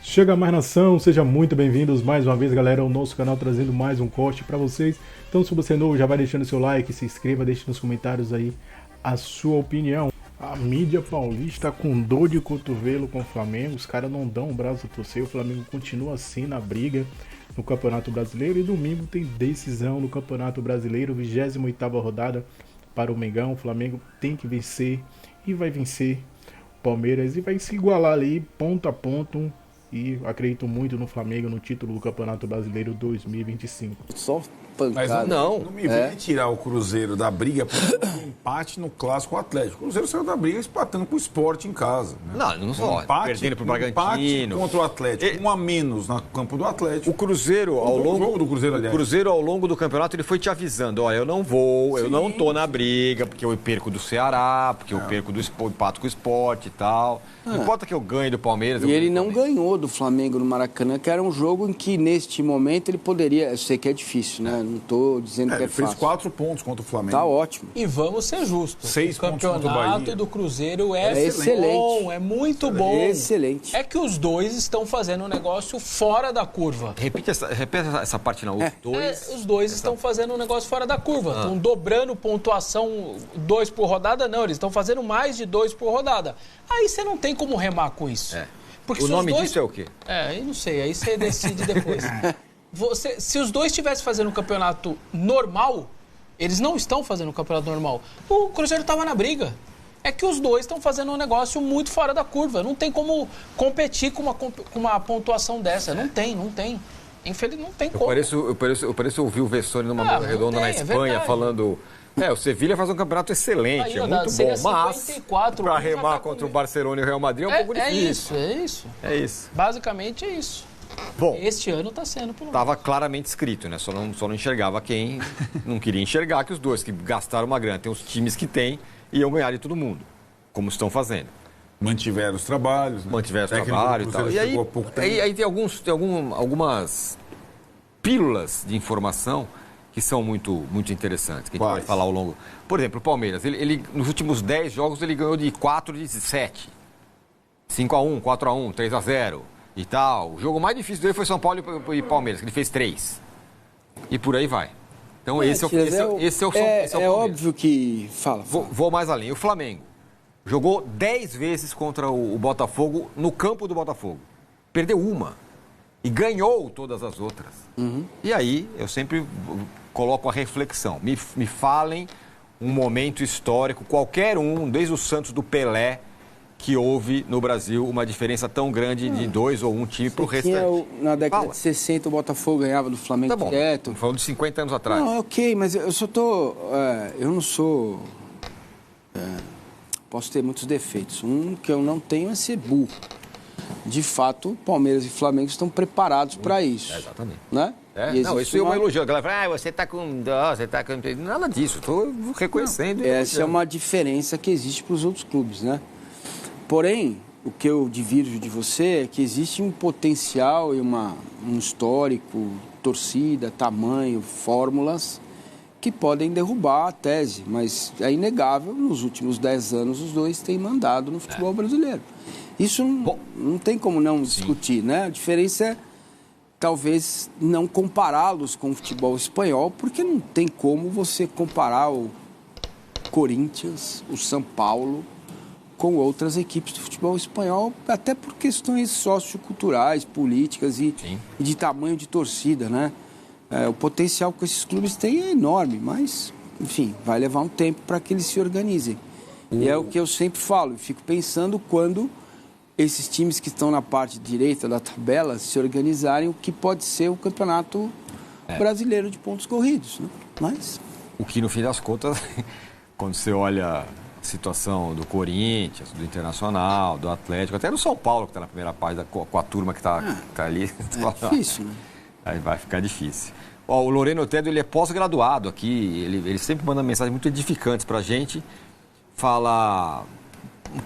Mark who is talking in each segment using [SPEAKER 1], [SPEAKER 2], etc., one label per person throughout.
[SPEAKER 1] Chega mais nação, sejam muito bem-vindos mais uma vez, galera, ao nosso canal trazendo mais um corte para vocês. Então, se você é novo, já vai deixando seu like, se inscreva, deixe nos comentários aí a sua opinião. A mídia paulista com dor de cotovelo com o Flamengo, os caras não dão o braço a torcer, o Flamengo continua assim na briga no Campeonato Brasileiro e domingo tem decisão no Campeonato Brasileiro, 28ª rodada para o Mengão. O Flamengo tem que vencer e vai vencer o Palmeiras e vai se igualar ali ponto a ponto. E acredito muito no Flamengo no título do Campeonato Brasileiro 2025.
[SPEAKER 2] Só pancada.
[SPEAKER 3] Mas não me vem tirar o Cruzeiro da briga por um empate no Clássico Atlético. O Cruzeiro saiu da briga empatando com o Sport em casa. Né?
[SPEAKER 4] Não só. Perdendo pro Bragantino.
[SPEAKER 3] Contra o Atlético. Um a menos no campo do Atlético.
[SPEAKER 4] O Cruzeiro, ao longo
[SPEAKER 3] do Cruzeiro, aliás.
[SPEAKER 4] O Cruzeiro, ao longo do campeonato, ele foi te avisando. Olha, eu não vou, eu não tô na briga, porque eu perco do Ceará, porque eu perco do empato com o Sport e tal. Não importa que eu ganhe do Palmeiras.
[SPEAKER 2] E ele não ganhou do Flamengo no Maracanã, que era um jogo em que, neste momento, ele poderia... Eu sei que é difícil, né? Não estou dizendo que é fácil.
[SPEAKER 3] Ele fez 4 pontos contra o Flamengo.
[SPEAKER 2] Tá ótimo.
[SPEAKER 5] E vamos ser justos.
[SPEAKER 3] 6 pontos contra o Bahia.
[SPEAKER 5] O campeonato do Cruzeiro é
[SPEAKER 2] excelente.
[SPEAKER 5] Bom, é muito bom.
[SPEAKER 2] Excelente.
[SPEAKER 5] É que os dois estão fazendo um negócio fora da curva.
[SPEAKER 4] Repete essa parte não.
[SPEAKER 5] Os dois estão fazendo um negócio fora da curva. Estão dobrando pontuação 2 por rodada, não. Eles estão fazendo mais de 2 por rodada. Aí você não tem como remar com isso.
[SPEAKER 4] Porque o nome disso é o quê?
[SPEAKER 5] Eu não sei. Aí você decide depois. Se os dois estivessem fazendo um campeonato normal, eles não estão fazendo um campeonato normal. O Cruzeiro estava na briga. É que os dois estão fazendo um negócio muito fora da curva. Não tem como competir com uma pontuação dessa. Não tem. Infelizmente, não tem como.
[SPEAKER 4] Eu pareço ouvir o Vessone numa mesa redonda na Espanha falando... o Sevilha faz um campeonato excelente,
[SPEAKER 5] aí,
[SPEAKER 4] é muito bom, mas para remar contra o Barcelona e o Real Madrid é um pouco difícil.
[SPEAKER 5] É isso. Basicamente é isso.
[SPEAKER 4] Bom,
[SPEAKER 5] este ano está sendo pelo menos.
[SPEAKER 4] Estava claramente escrito, né? Só não enxergava quem não queria enxergar que os dois que gastaram uma grana, tem os times que tem, iam ganhar de todo mundo, como estão fazendo.
[SPEAKER 3] Mantiveram os trabalhos.
[SPEAKER 4] Né? Mantiveram os trabalhos e tal. E aí tem algumas pílulas de informação que são muito interessantes, que a gente vai falar ao longo... Por exemplo, o Palmeiras, ele nos últimos 10 jogos, ele ganhou de 4 de 7. 5-1, 4-1, 3-0 e tal. O jogo mais difícil dele foi São Paulo e Palmeiras, que ele fez 3. E por aí vai. Então esse é o Palmeiras.
[SPEAKER 2] É óbvio que... Fala.
[SPEAKER 4] Vou mais além. O Flamengo jogou 10 vezes contra o Botafogo no campo do Botafogo. Perdeu uma. E ganhou todas as outras. E aí, eu sempre coloco a reflexão. Me falem um momento histórico, qualquer um, desde o Santos do Pelé, que houve no Brasil uma diferença tão grande de 2 ou 1 time para o restante.
[SPEAKER 2] Na década de 60, o Botafogo ganhava do Flamengo direto.
[SPEAKER 4] Estamos falando de 50 anos atrás.
[SPEAKER 2] Não, ok, mas eu só tô... eu não sou... posso ter muitos defeitos. Um que eu não tenho é ser burro. De fato, Palmeiras e Flamengo estão preparados para isso.
[SPEAKER 4] Exatamente.
[SPEAKER 2] Né?
[SPEAKER 4] Isso é uma elogio. A galera fala, você está com dó, você está com... Nada disso, estou reconhecendo.
[SPEAKER 2] Essa é uma diferença que existe para os outros clubes, né? Porém, o que eu divirjo de você é que existe um potencial e um histórico, torcida, tamanho, fórmulas que podem derrubar a tese. Mas é inegável, nos últimos 10 anos, os dois têm mandado no futebol brasileiro. Isso não tem como não discutir, né? A diferença é, talvez, não compará-los com o futebol espanhol, porque não tem como você comparar o Corinthians, o São Paulo, com outras equipes do futebol espanhol, até por questões socioculturais, políticas e de tamanho de torcida, né? O potencial que esses clubes têm é enorme, mas, enfim, vai levar um tempo para que eles se organizem. E é o que eu sempre falo, eu fico pensando quando esses times que estão na parte direita da tabela se organizarem, o que pode ser o campeonato brasileiro de pontos corridos, né? Mas...
[SPEAKER 4] O que, no fim das contas, quando você olha a situação do Corinthians, do Internacional, do Atlético, até do São Paulo, que está na primeira página, com a turma que está ali...
[SPEAKER 2] É difícil, né?
[SPEAKER 4] Aí vai ficar difícil. O Loreno Tedo, ele é pós-graduado aqui, ele sempre manda mensagens muito edificantes para a gente, fala...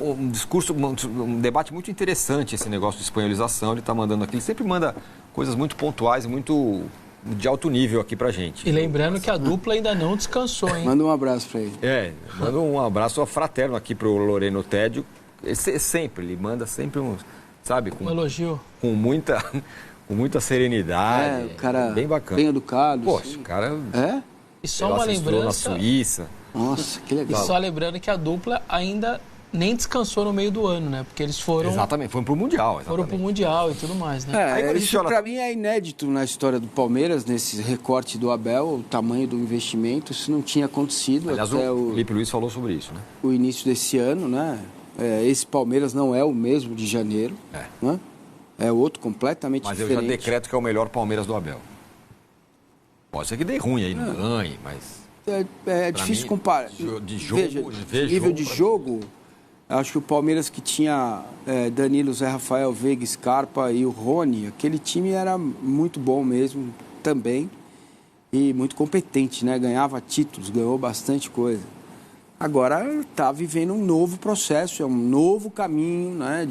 [SPEAKER 4] Um discurso, um debate muito interessante esse negócio de espanholização, ele está mandando aqui, ele sempre manda coisas muito pontuais e muito de alto nível aqui pra gente.
[SPEAKER 5] E lembrando que a dupla ainda não descansou, hein?
[SPEAKER 2] Manda um abraço pra ele.
[SPEAKER 4] Manda um abraço fraterno aqui pro Loreno Tédio, ele manda sempre uns sabe?
[SPEAKER 5] Um elogio.
[SPEAKER 4] Com muita serenidade.
[SPEAKER 2] O cara
[SPEAKER 4] bem bacana.
[SPEAKER 2] Bem educado.
[SPEAKER 4] Poxa, o cara...
[SPEAKER 5] E só uma lembrança...
[SPEAKER 4] na Suíça.
[SPEAKER 2] Nossa, que legal.
[SPEAKER 5] E só lembrando que a dupla ainda nem descansou no meio do ano, né? Porque eles foram...
[SPEAKER 4] Exatamente, foram pro Mundial.
[SPEAKER 5] Foram pro Mundial e tudo mais, né?
[SPEAKER 2] Isso pra mim é inédito na história do Palmeiras, nesse recorte do Abel, o tamanho do investimento. Isso não tinha acontecido.
[SPEAKER 4] Aliás,
[SPEAKER 2] até
[SPEAKER 4] o Felipe Luiz falou sobre isso, né?
[SPEAKER 2] O início desse ano, né? Esse Palmeiras não é o mesmo de janeiro. Né? É outro completamente diferente.
[SPEAKER 4] Mas eu já decreto que é o melhor Palmeiras do Abel. Pode ser que dê ruim aí, não ganhe, mas...
[SPEAKER 2] É difícil comparar.
[SPEAKER 4] De jogo,
[SPEAKER 2] nível de jogo, acho que o Palmeiras que tinha Danilo, Zé Rafael, Veiga, Scarpa e o Rony, aquele time era muito bom mesmo também e muito competente, né? Ganhava títulos, ganhou bastante coisa. Agora está vivendo um novo processo, é um novo caminho, né?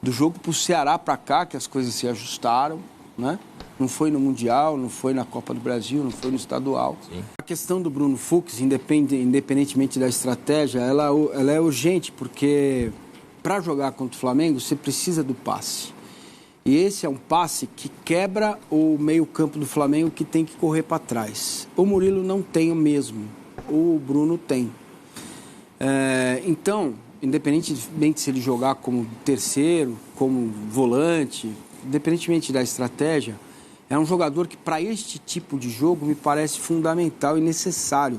[SPEAKER 2] Do jogo para o Ceará para cá, que as coisas se ajustaram, né? Não foi no Mundial, não foi na Copa do Brasil, não foi no Estadual. Sim. A questão do Bruno Fux, independentemente da estratégia, ela é urgente, porque para jogar contra o Flamengo, você precisa do passe. E esse é um passe que quebra o meio-campo do Flamengo, que tem que correr para trás. O Murilo não tem o mesmo, o Bruno tem. Então, independentemente se ele jogar como terceiro, como volante, independentemente da estratégia, é um jogador que, para este tipo de jogo, me parece fundamental e necessário.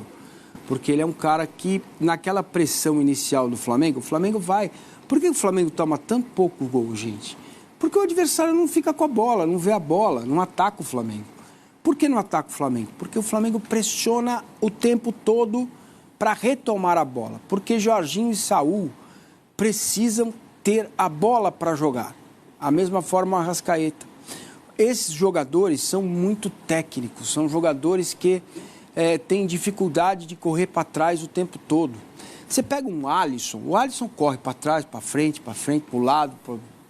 [SPEAKER 2] Porque ele é um cara que, naquela pressão inicial do Flamengo, o Flamengo vai... Por que o Flamengo toma tão pouco gol, gente? Porque o adversário não fica com a bola, não vê a bola, não ataca o Flamengo. Por que não ataca o Flamengo? Porque o Flamengo pressiona o tempo todo para retomar a bola. Porque Jorginho e Saúl precisam ter a bola para jogar. A mesma forma o Arrascaeta. Esses jogadores são muito técnicos, são jogadores que têm dificuldade de correr para trás o tempo todo. Você pega um Alisson, o Alisson corre para trás, para frente, para o lado,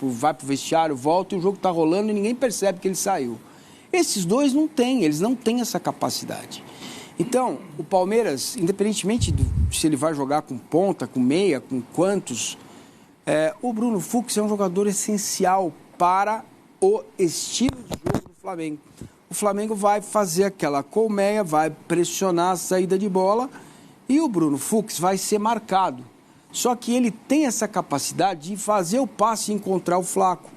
[SPEAKER 2] vai para o vestiário, volta e o jogo está rolando e ninguém percebe que ele saiu. Esses dois não têm, eles não têm essa capacidade. Então, o Palmeiras, independentemente se ele vai jogar com ponta, com meia, com quantos, o Bruno Fux é um jogador essencial para o estilo de jogo do Flamengo. O Flamengo vai fazer aquela colmeia, vai pressionar a saída de bola e o Bruno Fux vai ser marcado. Só que ele tem essa capacidade de fazer o passe e encontrar o Flaco,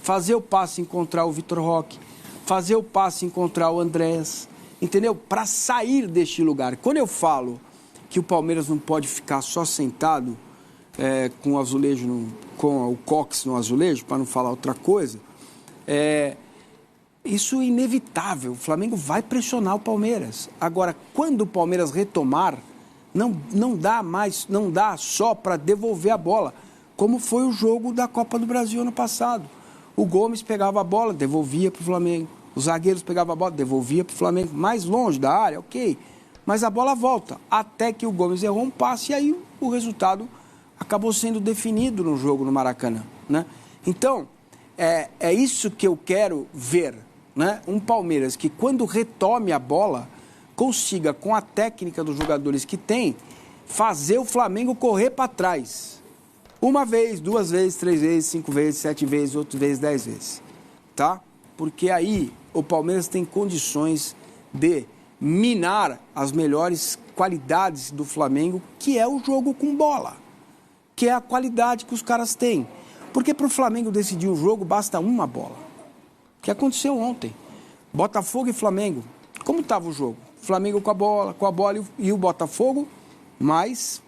[SPEAKER 2] fazer o passe e encontrar o Vitor Roque, fazer o passe e encontrar o Andrés, entendeu? Para sair deste lugar. Quando eu falo que o Palmeiras não pode ficar só sentado com o azulejo, com o cox no azulejo, para não falar outra coisa, isso é inevitável. O Flamengo vai pressionar o Palmeiras. Agora, quando o Palmeiras retomar, não dá só para devolver a bola, como foi o jogo da Copa do Brasil ano passado. O Gomes pegava a bola, devolvia para o Flamengo. Os zagueiros pegavam a bola, devolvia para o Flamengo. Mais longe da área, ok. Mas a bola volta, até que o Gomes errou um passe e aí o resultado acabou sendo definido no jogo no Maracanã, né? Então, é isso que eu quero ver, né? Um Palmeiras que, quando retome a bola, consiga, com a técnica dos jogadores que tem, fazer o Flamengo correr para trás. Uma vez, 2 vezes, 3 vezes, 5 vezes, 7 vezes, 8 vezes, 10 vezes. Tá? Porque aí o Palmeiras tem condições de minar as melhores qualidades do Flamengo, que é o jogo com bola, que é a qualidade que os caras têm. Porque para o Flamengo decidir um jogo, basta uma bola. O que aconteceu ontem? Botafogo e Flamengo. Como estava o jogo? Flamengo com a bola e o Botafogo mais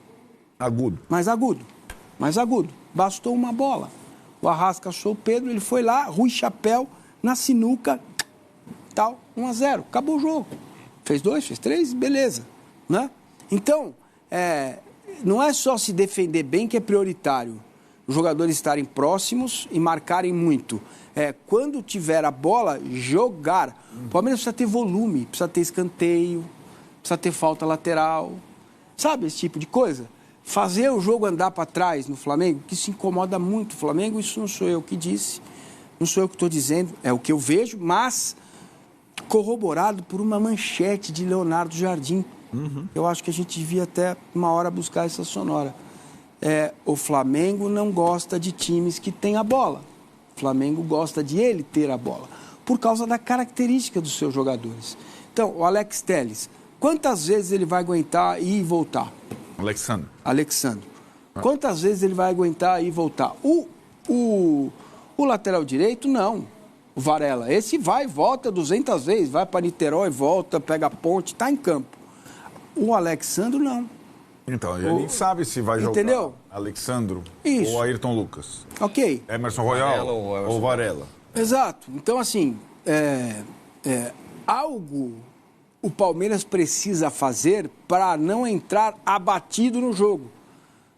[SPEAKER 3] agudo.
[SPEAKER 2] Mais agudo. Bastou uma bola. O Arrasca achou o Pedro, ele foi lá, Rui Chapéu, na sinuca, tal, 1-0. Acabou o jogo. Fez 2, fez 3, beleza. Né? Então, não é só se defender bem que é prioritário. Os jogadores estarem próximos e marcarem muito. Quando tiver a bola, jogar. O Palmeiras precisa ter volume, precisa ter escanteio, precisa ter falta lateral. Sabe esse tipo de coisa? Fazer o jogo andar para trás no Flamengo, que isso incomoda muito o Flamengo, isso não sou eu que disse, não sou eu que estou dizendo, é o que eu vejo, mas corroborado por uma manchete de Leonardo Jardim. Eu acho que a gente devia até uma hora buscar essa sonora. O Flamengo não gosta de times que têm a bola. O Flamengo gosta de ele ter a bola, por causa da característica dos seus jogadores. Então, o Alex Telles, quantas vezes ele vai aguentar ir e voltar? Alexandre. Quantas vezes ele vai aguentar ir e voltar? O lateral direito, não. O Varela, esse vai e volta 200 vezes, vai para Niterói, volta, pega a ponte, está em campo. O Alexandre, não.
[SPEAKER 3] Então, ele nem sabe se vai jogar Alexandre ou Ayrton Lucas.
[SPEAKER 2] Ok.
[SPEAKER 3] Emerson Royal ou Varela.
[SPEAKER 2] Exato. Então, assim, algo o Palmeiras precisa fazer para não entrar abatido no jogo.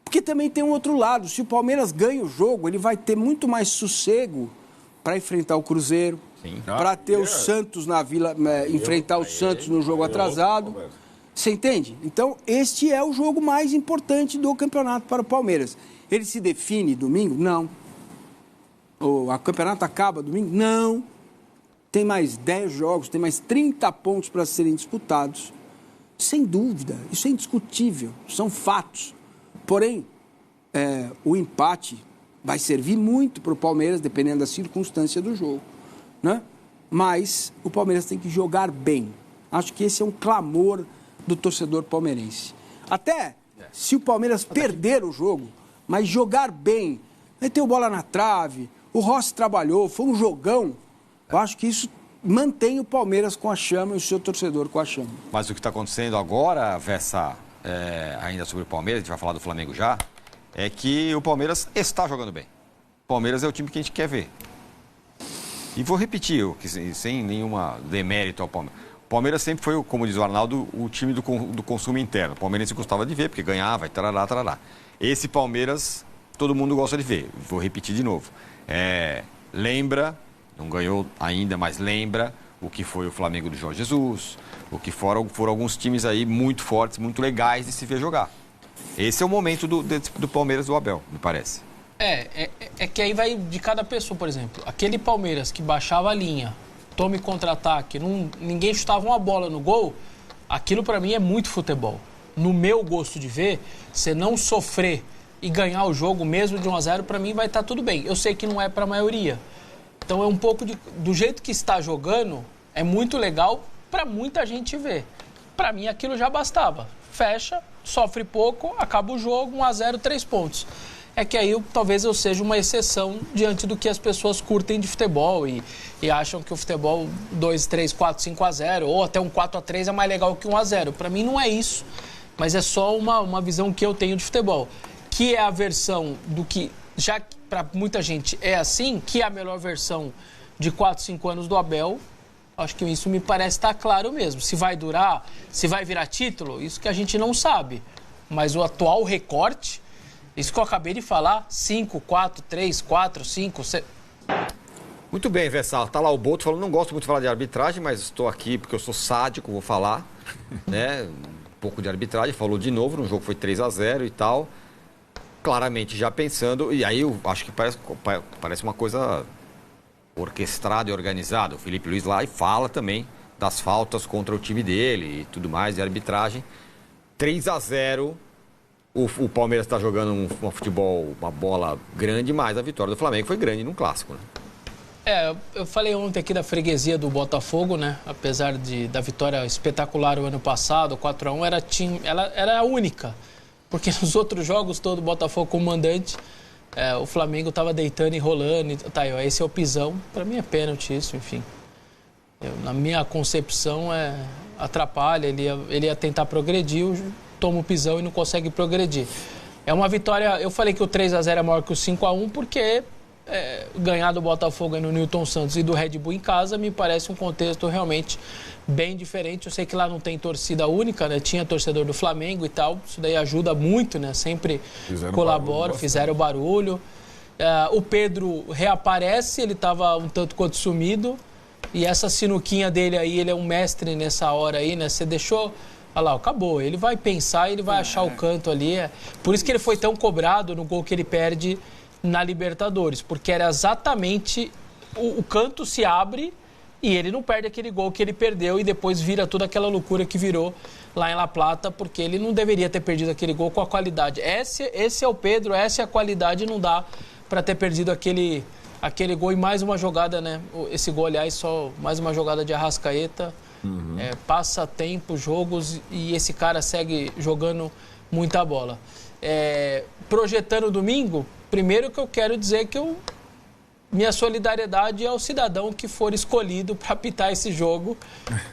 [SPEAKER 2] Porque também tem um outro lado. Se o Palmeiras ganha o jogo, ele vai ter muito mais sossego para enfrentar o Cruzeiro, para ter o Santos na Vila, enfrentar o Santos no jogo atrasado. Você entende? Então, este é o jogo mais importante do campeonato para o Palmeiras. Ele se define domingo? Não. O campeonato acaba domingo? Não. Tem mais 10 jogos, tem mais 30 pontos para serem disputados. Sem dúvida, isso é indiscutível, são fatos. Porém, o empate vai servir muito para o Palmeiras, dependendo da circunstância do jogo, né? Mas o Palmeiras tem que jogar bem. Acho que esse é um clamor do torcedor palmeirense. Até se o Palmeiras perder o jogo, mas jogar bem, meteu bola na trave, o Rossi trabalhou, foi um jogão, eu acho que isso mantém o Palmeiras com a chama e o seu torcedor com a chama.
[SPEAKER 4] Mas o que está acontecendo agora, Vessa, ainda sobre o Palmeiras, a gente vai falar do Flamengo já, é que o Palmeiras está jogando bem. O Palmeiras é o time que a gente quer ver. E vou repetir, sem nenhuma demérito ao Palmeiras. O Palmeiras sempre foi, como diz o Arnaldo, o time do consumo interno. O Palmeirense gostava de ver, porque ganhava e tarará, tarará. Esse Palmeiras, todo mundo gosta de ver. Vou repetir de novo. Lembra, não ganhou ainda, mas lembra o que foi o Flamengo do Jorge Jesus, o que foram alguns times aí muito fortes, muito legais de se ver jogar. Esse é o momento do Palmeiras do Abel, me parece.
[SPEAKER 5] É que aí vai de cada pessoa, por exemplo. Aquele Palmeiras que baixava a linha, tome contra-ataque, ninguém chutava uma bola no gol, aquilo para mim é muito futebol. No meu gosto de ver, você não sofrer e ganhar o jogo mesmo de 1-0, para mim vai estar tudo bem. Eu sei que não é para a maioria. Então é um pouco do jeito que está jogando, é muito legal para muita gente ver. Para mim aquilo já bastava. Fecha, sofre pouco, acaba o jogo, 1-0, 3 pontos. É que aí talvez eu seja uma exceção diante do que as pessoas curtem de futebol e acham que o futebol 2, 3, 4, 5-0 ou até um 4-3 é mais legal que 1-0. Para mim não é isso, mas é só uma visão que eu tenho de futebol, que é a versão do que, já para muita gente é assim, que é a melhor versão de 4, 5 anos do Abel. Acho que isso me parece estar claro mesmo. Se vai durar, se vai virar título, isso que a gente não sabe. Mas o atual recorte, isso que eu acabei de falar, 5, 4, 3, 4, 5, 6...
[SPEAKER 4] Muito bem, Vessal. Tá lá o Boto falando, não gosto muito de falar de arbitragem, mas estou aqui porque eu sou sádico, vou falar, né? Um pouco de arbitragem, falou de novo, no jogo foi 3-0 e tal. Claramente já pensando, e aí eu acho que parece uma coisa orquestrada e organizada. O Felipe Luiz lá e fala também das faltas contra o time dele e tudo mais, de arbitragem. 3-0, o Palmeiras está jogando um futebol, uma bola grande, mas a vitória do Flamengo foi grande num clássico, né?
[SPEAKER 5] Eu falei ontem aqui da freguesia do Botafogo, né? Apesar da vitória espetacular o ano passado, 4-1, ela era a única. Porque nos outros jogos, todo o Botafogo como mandante, o Flamengo estava deitando e rolando. Esse é o pisão. Para mim é pênalti isso, enfim. Na minha concepção, atrapalha. Ele ia tentar progredir, toma o pisão e não consegue progredir. É uma vitória... Eu falei que o 3-0 é maior que o 5-1 porque... ganhar do Botafogo no Newton Santos e do Red Bull em casa me parece um contexto realmente bem diferente. Eu sei que lá não tem torcida única, né? Tinha torcedor do Flamengo e tal, isso daí ajuda muito, né? Sempre colabora, fizeram barulho. O Pedro reaparece, ele estava um tanto quanto sumido, e essa sinuquinha dele aí, ele é um mestre nessa hora aí, né? Você deixou... Olha lá, acabou. Ele vai pensar, ele vai achar o canto ali. Por isso que ele foi tão cobrado no gol que ele perde na Libertadores, porque era exatamente o canto se abre e ele não perde aquele gol que ele perdeu e depois vira toda aquela loucura que virou lá em La Plata, porque ele não deveria ter perdido aquele gol com a qualidade. Esse é o Pedro, essa é a qualidade, não dá para ter perdido aquele aquele gol e mais uma jogada, né? Esse gol, aliás, só mais uma jogada de Arrascaeta. Passa tempo, jogos, e esse cara segue jogando muita bola. Projetando domingo, primeiro que eu quero dizer que minha solidariedade ao cidadão que for escolhido para apitar esse jogo.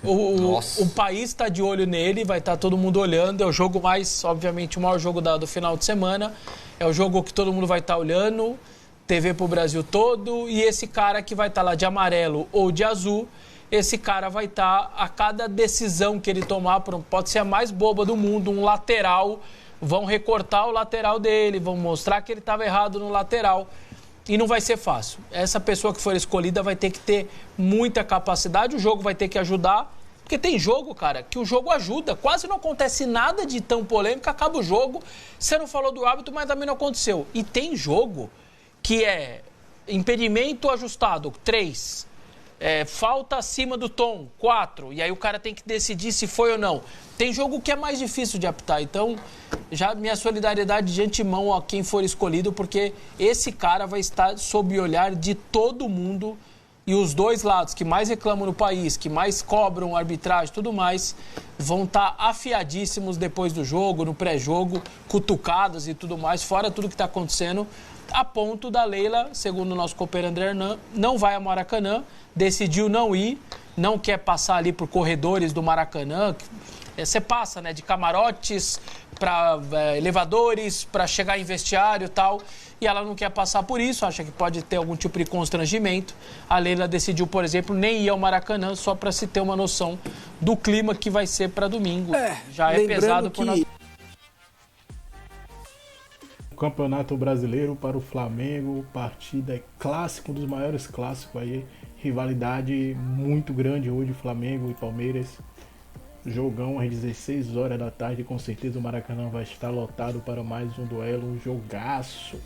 [SPEAKER 5] O país está de olho nele, vai estar todo mundo olhando. É o jogo mais, obviamente, o maior jogo do final de semana. É o jogo que todo mundo vai estar olhando, TV para o Brasil todo. E esse cara que vai estar lá de amarelo ou de azul, esse cara vai estar, a cada decisão que ele tomar, pode ser a mais boba do mundo, um lateral, vão recortar o lateral dele, vão mostrar que ele estava errado no lateral. E não vai ser fácil. Essa pessoa que for escolhida vai ter que ter muita capacidade, o jogo vai ter que ajudar, porque tem jogo, cara, que o jogo ajuda. Quase não acontece nada de tão polêmico, acaba o jogo, você não falou do árbitro, mas também não aconteceu. E tem jogo que é impedimento ajustado, 3, falta acima do tom, 4, e aí o cara tem que decidir se foi ou não. Tem jogo que é mais difícil de apitar, então já minha solidariedade de antemão a quem for escolhido, porque esse cara vai estar sob o olhar de todo mundo, e os dois lados que mais reclamam no país, que mais cobram arbitragem e tudo mais, vão estar afiadíssimos depois do jogo, no pré-jogo, cutucados e tudo mais, fora tudo que está acontecendo, a ponto da Leila, segundo o nosso companheiro André Hernan, não vai ao Maracanã, decidiu não ir, não quer passar ali por corredores do Maracanã. Você passa, né, de camarotes para elevadores, para chegar em vestiário e tal, e ela não quer passar por isso, acha que pode ter algum tipo de constrangimento. A Leila decidiu, por exemplo, nem ir ao Maracanã, só para se ter uma noção do clima que vai ser para domingo. Já é pesado por nós.
[SPEAKER 1] Campeonato Brasileiro para o Flamengo, partida clássico, um dos maiores clássicos aí, rivalidade muito grande hoje, Flamengo e Palmeiras. Jogão às 16 horas da tarde, com certeza o Maracanã vai estar lotado para mais um duelo, um jogaço.